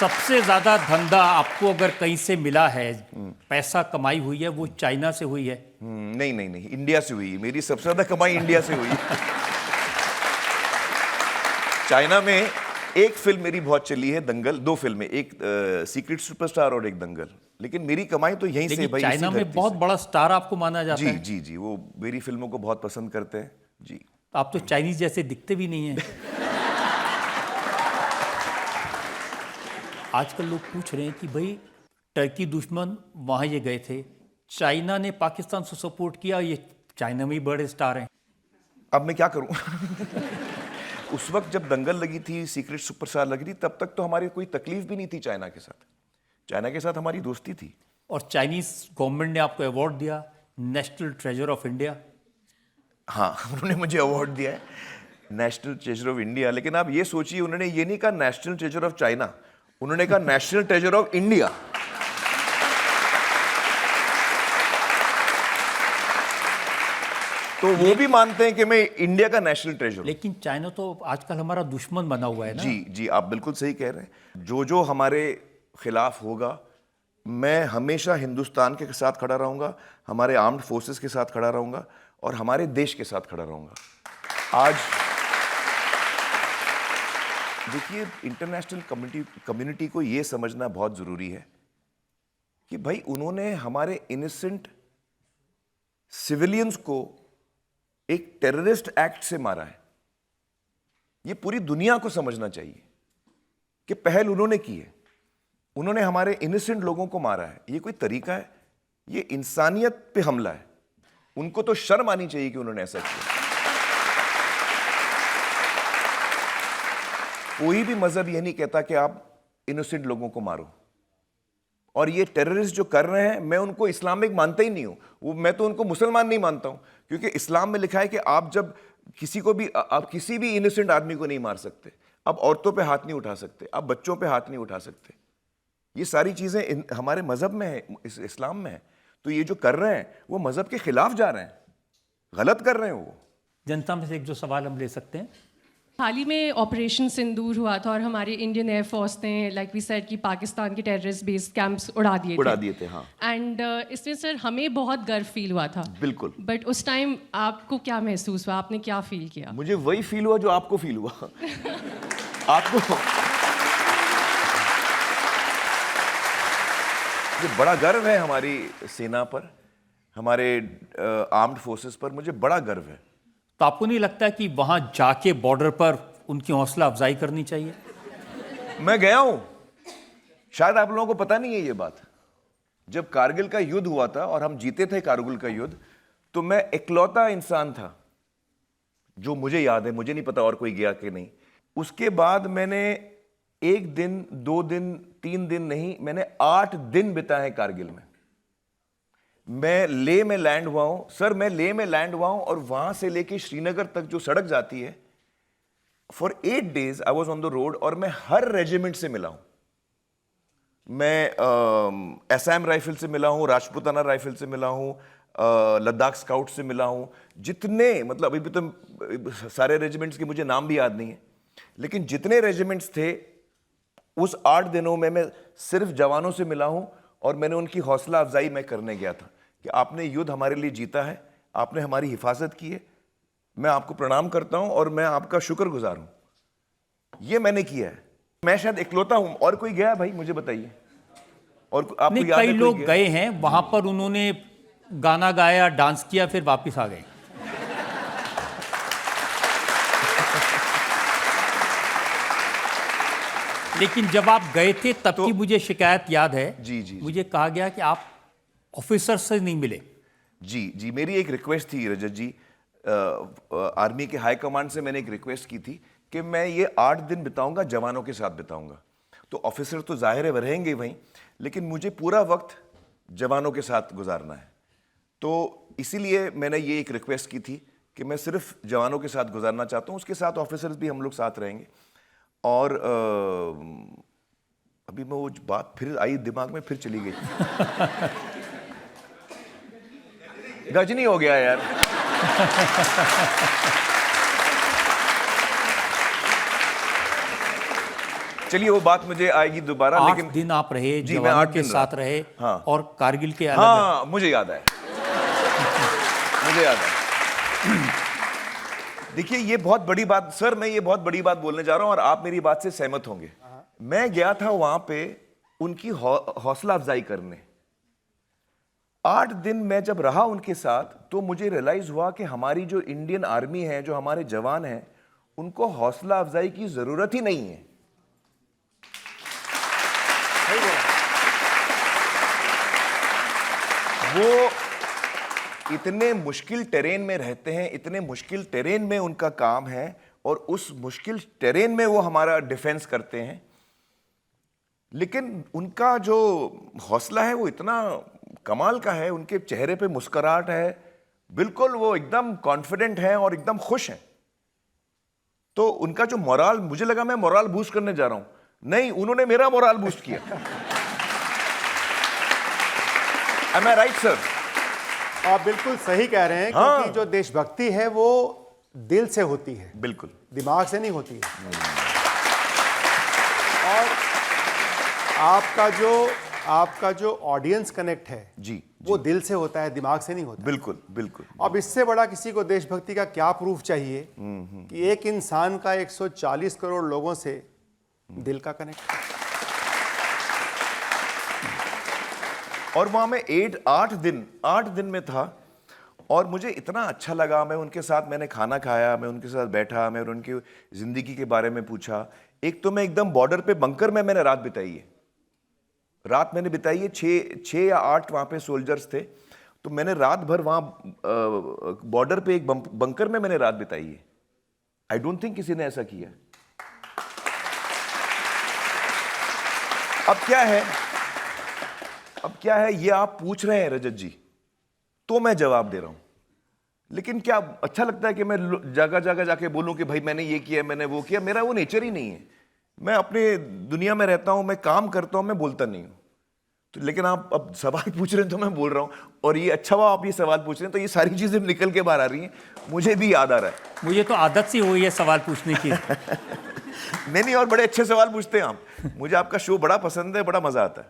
सबसे ज्यादा धंधा आपको अगर कहीं से मिला है, पैसा कमाई हुई है, वो चाइना से हुई है? नहीं नहीं नहीं, इंडिया से हुई है। मेरी सबसे ज्यादा कमाई इंडिया से हुई है। चाइना में एक फिल्म मेरी बहुत चली है, दंगल। 2 फिल्में, एक सीक्रेट सुपरस्टार और एक दंगल। लेकिन मेरी कमाई तो यहीं से भाई। चाइना में बहुत बड़ा स्टार आपको माना जाता है। है। जी जी, वो मेरी फिल्मों को बहुत पसंद करते हैं जी। आप तो चाइनीज जैसे दिखते भी नहीं हैं। आजकल लोग पूछ रहे हैं कि भाई टर्की दुश्मन वहां ये गए थे, चाइना ने पाकिस्तान से सपोर्ट किया, ये चाइना में ही बड़े स्टार हैं। अब मैं क्या करूं? उस वक्त जब दंगल लगी थी, सीक्रेट सुपरस्टार लगी थी, तब तक तो हमारी कोई तकलीफ भी नहीं थी चाइना के साथ। चाइना के साथ हमारी दोस्ती थी। और चाइनीज गवर्नमेंट ने आपको अवार्ड दिया, नेशनल ट्रेजर ऑफ इंडिया। हाँ, उन्होंने मुझे अवार्ड दिया है, नेशनल ट्रेजर ऑफ इंडिया। लेकिन आप ये सोचिए, उन्होंने ये नहीं कहा नेशनल ट्रेजर ऑफ चाइना, उन्होंने कहा नेशनल ट्रेजर ऑफ इंडिया। तो वो भी मानते हैं कि मैं इंडिया का नेशनल ट्रेजर। लेकिन चाइना तो आजकल हमारा दुश्मन बना हुआ है ना। जी जी, आप बिल्कुल सही कह रहे हैं। जो जो हमारे खिलाफ होगा, मैं हमेशा हिंदुस्तान के साथ खड़ा रहूंगा, हमारे आर्म्ड फोर्सेस के साथ खड़ा रहूंगा और हमारे देश के साथ खड़ा रहूंगा। आज देखिए, इंटरनेशनल कम्युनिटी को ये समझना बहुत जरूरी है कि भाई उन्होंने हमारे इनोसेंट सिविलियंस को एक टेररिस्ट एक्ट से मारा है। ये पूरी दुनिया को समझना चाहिए कि पहल उन्होंने की है। उन्होंने हमारे इनोसेंट लोगों को मारा है। ये कोई तरीका है? ये इंसानियत पे हमला है। उनको तो शर्म आनी चाहिए कि उन्होंने ऐसा किया। कोई भी मजहब ये नहीं कहता कि आप इनोसेंट लोगों को मारो। और ये टेररिस्ट जो कर रहे हैं, मैं उनको इस्लामिक मानता ही नहीं हूं। मैं तो उनको मुसलमान नहीं मानता हूं, क्योंकि इस्लाम में लिखा है कि आप जब किसी को भी, आप किसी भी इनोसेंट आदमी को नहीं मार सकते। आप औरतों पे हाथ नहीं उठा सकते, आप बच्चों पे हाथ नहीं उठा सकते। ये सारी चीजें हमारे मजहब में है, इस्लाम में है। तो ये जो कर रहे हैं वो मजहब के खिलाफ जा रहे हैं, गलत कर रहे हैं वो। जनता में से एक जो सवाल हम ले सकते हैं, हाल ही में ऑपरेशन सिंदूर हुआ था और हमारे इंडियन एयरफोर्स ने लाइक वी सेड कि पाकिस्तान के टेररिस्ट बेस्ड कैंप्स उड़ा दिए थे। हाँ। एंड इसमें सर हमें बहुत गर्व फील हुआ था। बिल्कुल। बट उस टाइम आपको क्या महसूस हुआ, आपने क्या फील किया? मुझे वही फील हुआ जो आपको फील हुआ। आपको मुझे बड़ा गर्व है हमारी सेना पर, हमारे आर्म्ड फोर्सेस पर मुझे बड़ा गर्व है। तो आपको नहीं लगता कि वहां जाके बॉर्डर पर उनकी हौसला अफजाई करनी चाहिए? मैं गया हूं, शायद आप लोगों को पता नहीं है ये बात। जब कारगिल का युद्ध हुआ था और हम जीते थे कारगिल का युद्ध, तो मैं इकलौता इंसान था जो, मुझे याद है, मुझे नहीं पता और कोई गया कि नहीं। उसके बाद मैंने 1 दिन 2 दिन 3 दिन नहीं, मैंने 8 दिन बिताए हैं कारगिल में। मैं लेह में लैंड हुआ हूं सर, मैं लेह में लैंड हुआ हूं और वहां से लेके श्रीनगर तक जो सड़क जाती है, for 8 days I was on the road. और मैं हर रेजिमेंट से मिला हूं। मैं असम राइफल से मिला हूं, राजपूताना राइफल से मिला हूं, लद्दाख स्काउट से मिला हूं। जितने, मतलब अभी भी तो सारे रेजिमेंट्स के मुझे नाम भी याद नहीं है, लेकिन जितने रेजिमेंट्स थे उस 8 दिनों में मैं सिर्फ जवानों से मिला हूं। और मैंने उनकी हौसला अफजाई मैं करने गया था कि आपने युद्ध हमारे लिए जीता है, आपने हमारी हिफाजत की है, मैं आपको प्रणाम करता हूं और मैं आपका शुक्रगुजार हूं। ये मैंने किया है। मैं शायद इकलौता हूं। और कोई गया है भाई, मुझे बताइए। और आपको याद है? कई लोग गए हैं वहां पर, उन्होंने गाना गाया, डांस किया, फिर वापस आ गए। लेकिन जब आप गए थे तब की मुझे शिकायत याद है। जी, मुझे कहा गया कि आप ऑफिसर से नहीं मिले। जी, मेरी एक रिक्वेस्ट थी रजत जी, आर्मी के हाई कमांड से मैंने एक रिक्वेस्ट की थी कि मैं ये 8 दिन बिताऊंगा, जवानों के साथ बिताऊंगा। तो ऑफिसर तो जाहिर है वह रहेंगे वहीं, लेकिन मुझे पूरा वक्त जवानों के साथ गुजारना है। तो इसीलिए मैंने ये एक रिक्वेस्ट की थी कि मैं सिर्फ जवानों के साथ गुजारना चाहता हूँ, उसके साथ ऑफिसर्स भी हम लोग साथ रहेंगे। और अभी मैं वो बात फिर आई दिमाग में, फिर चली गई। गजनी हो गया यार। चलिए वो बात मुझे आएगी दोबारा, 8 लेकिन दिन आप रहे, जी, मैं जवानों 8 के दिन साथ रहा। रहे, हाँ। और कारगिल के अलग हाँ मुझे याद है मुझे याद है। देखिए ये बहुत बड़ी बात सर, मैं ये बहुत बड़ी बात बोलने जा रहा हूं और आप मेरी बात से सहमत होंगे। मैं गया था वहां पे उनकी हौसला अफजाई करने। 8 दिन मैं जब रहा उनके साथ तो मुझे रियलाइज हुआ कि हमारी जो इंडियन आर्मी है, जो हमारे जवान हैं, उनको हौसला अफजाई की जरूरत ही नहीं है। वो इतने मुश्किल टेरेन में रहते हैं, इतने मुश्किल टेरेन में उनका काम है, और उस मुश्किल टेरेन में वो हमारा डिफेंस करते हैं। लेकिन उनका जो हौसला है वो इतना कमाल का है, उनके चेहरे पे मुस्कुराहट है, बिल्कुल वो एकदम कॉन्फिडेंट है और एकदम खुश हैं। तो उनका जो मोराल, मुझे लगा मैं मोराल बूस्ट करने जा रहा हूं, नहीं, उन्होंने मेरा मोराल बूस्ट किया। Am I right, sir? आप बिल्कुल सही कह रहे हैं, हाँ। क्योंकि जो देशभक्ति है वो दिल से होती है, बिल्कुल दिमाग से नहीं होती है। और आपका जो ऑडियंस कनेक्ट है जी, वो दिल से होता है, दिमाग से नहीं होता। बिल्कुल बिल्कुल। अब इससे बड़ा किसी को देशभक्ति का क्या प्रूफ चाहिए कि एक इंसान का 140 करोड़ लोगों से दिल का कनेक्ट। और वहां में 8 दिन में था, और मुझे इतना अच्छा लगा। मैं उनके साथ, मैंने खाना खाया, मैं उनके साथ बैठा, मैं उनकी जिंदगी के बारे में पूछा। एक तो मैं एकदम बॉर्डर पे बंकर में मैंने रात बिताई है। छः या 8 वहाँ पे सोल्जर्स थे, तो मैंने रात भर वहाँ बॉर्डर पे एक बंकर में मैंने रात बिताई है। आई डोंट थिंक किसी ने ऐसा किया। अब क्या है ये आप पूछ रहे हैं रजत जी, तो मैं जवाब दे रहा हूं। लेकिन क्या अच्छा लगता है कि मैं जगह जाके बोलूं कि भाई मैंने ये किया, मैंने वो किया? मेरा वो नेचर ही नहीं है। मैं अपने दुनिया में रहता हूं, मैं काम करता हूं, मैं बोलता नहीं हूं। तो लेकिन आप अब सवाल पूछ रहे हैं तो मैं बोल रहा हूं, और ये अच्छा हुआ आप ये सवाल पूछ रहे हैं, तो ये सारी चीजें निकल के बाहर आ रही हैं। मुझे भी याद आ रहा है। मुझे तो आदत सी हुई है सवाल पूछने की। नहीं, और बड़े अच्छे सवाल पूछते हैं आप। मुझे आपका शो बड़ा पसंद है, बड़ा मजा आता है।